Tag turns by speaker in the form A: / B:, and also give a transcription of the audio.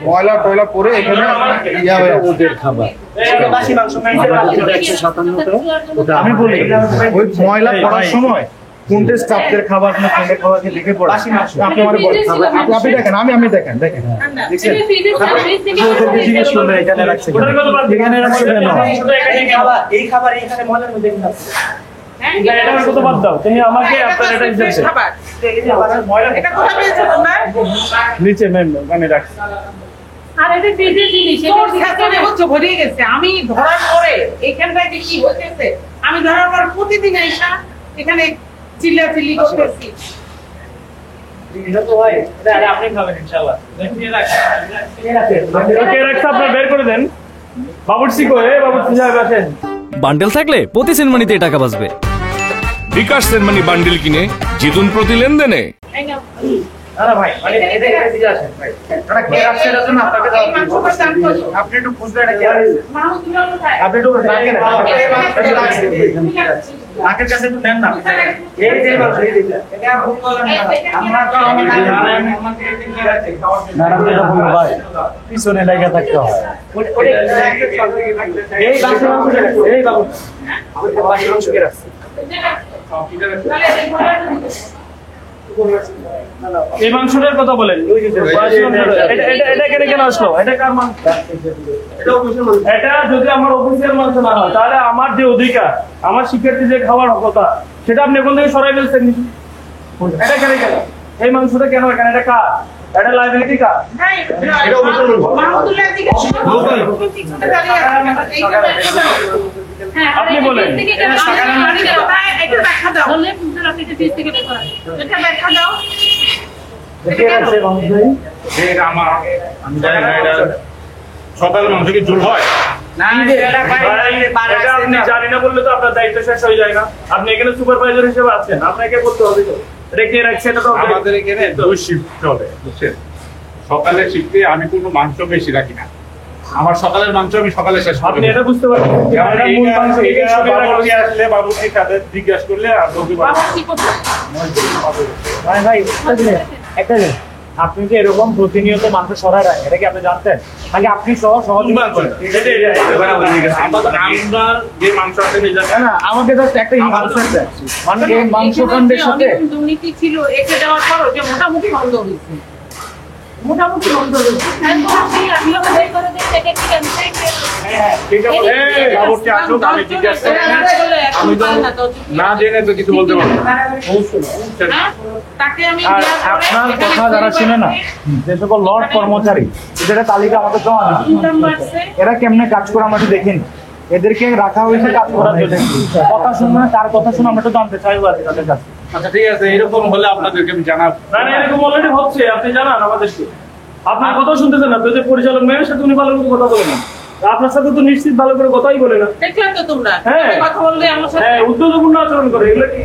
A: ময়লা টয়লা পরে এখানে ইয়া হয়ে ওদের খাবার
B: বাসি মাংস
A: আমি বলি ওই ময়লা পড়ার সময় কোনটা স্টাফদের খাবার না কোনটা খাবারকে লিখে পড়ে আপনি আমারে বলেন আপনি দেখেন আমি দেখেন দেখেন জিজ্ঞেস করলে এখানে রাখছে এখানে রাখছে
B: এই খাবার এখানে ময়লার মধ্যে আছে
C: এটা কত বাদ দাও তুমি আমাকে আপনার এটা দিতে
B: খাবার এটা কোথা পেয়েছো তোমরা
C: নিচে ম্যাম ওখানে রাখছি
D: আর এটা ফ্রিজের জিনিস
B: তোর সাথে হচ্ছে ভরে গেছে আমি ধরার পরে এইখানটায় যে কি হচ্ছে আমি ধরার পর প্রতিদিন আইসা এখানে চিল্লাচিল্লি করতেছি
C: এটা তো ভাই এটা আপনি খাবেন ইনশাআল্লাহ দেখিয়ে রাখেন ওকে রাখতে আপনি বের করে দেন বাবুর্চি কই বাবুর্চি সাহেব আসেন
E: বান্ডেল থাকলে প্রতি সেনমানিতে টাকা বাঁচবে।
F: বিকাশ সেনমানি বান্ডেল কিনে জিতুন প্রতি লেনদেনে।
C: না ভাই মানে এটা দিয়ে আসেন ভাই এটা কে রাখছে এর জন্য আপনাকে দাও আপনি একটু বুঝলে এটা কে রাখছে আপনি একটু রাখেন নাকের কাছে একটু নেন না এই যে বল এই দিটা এটা ভুল করলেন না আমরা তো আমাকে কি রাখছে না ভাই পিছনে লাগা থাকতে হয় এই বাবু আমাদের বাড়ির অংশ কে রাখছে এই মাংসটার কথা বলেন এটা কেন আসলো এটা কার মাংস এটা যদি আমার অফিসিয়াল মাংস না হয় তাহলে আমার যে অধিকার আমার শিক্ষার্থী যে খাওয়ার কথা সেটা আপনি এখন থেকে সরাই ফেলছেন এটা কেন এই মাংসটা কেন এখানে এটা কার এটা লাইবিলিটি কার আপনি বলেন
F: সকালে মাংস কি ঝোল হয়
C: আপনি জানি না বললে তো আপনার দায়িত্ব শেষ হয়ে যায় না আপনি এখানে সুপারভাইজার হিসেবে আছেন আপনাকে বলতে হবে তো রেখে রাখছে এটা তো
F: আমাদের এখানে 2 শিফট চলে বুঝছেন সকালে শিফটে আমি কোনো মাংস বেশি রাখি না আমার সকালের মাংস আমি সকালে শেষ করি
C: আপনি এটা বুঝতে পারছেন এটা মূল মাংস এটা
F: বাবুর্চি আসলে বাবুর্চি তাদের জিজ্ঞাসা করলে আর লোকে
C: ভাই একটা জিনিস আপনি যে এরকম প্রতিনিয়ত মাংস সরায় রাখেন এটা কি আপনি জানতেন নাকি আপনি সহ সহযোগিতা করেন
F: আমরা যে মাংস আছে
C: না আমাকে জাস্ট একটা মানে এই মাংস কাণ্ডের সাথে
B: দুর্নীতি ছিল একে দেওয়ার পরও যে মোটামুটি বন্ধ হয়েছে মোটামুটি বন্ধ হয়েছে
F: আমি তো না জেনে তো কিছু বলতে পারবো
C: আপনার কথা যারা শুনে না যে সকল লর্ড কর্মচারী এদের তালিকা আমাদের জমা দিচ্ছে এরা কেমনে কাজ করে আমরা দেখিনি এদেরকে রাখা হয়েছে কাজ করার জন্য কথা শুনবে না তার কথা শুনে আমরা তো জানতে চাইবো আর তাদের কাছে
F: আচ্ছা ঠিক আছে এরকম হলে আপনাদেরকে আমি জানাবো
C: না এরকম অলরেডি হচ্ছে আপনি জানান আমাদেরকে আপনার কথা শুনতেছেন না যদি পরিচালক ম্যামের সাথে উনি ভালো করে কথা বলেন না আপনার সাথে তো নিশ্চিত ভালো করে কথাই বলে না
B: দেখলাম তো তোমরা কথা বললে আমার সাথে
C: হ্যাঁ উদ্যোগপূর্ণ আচরণ করে এগুলো কি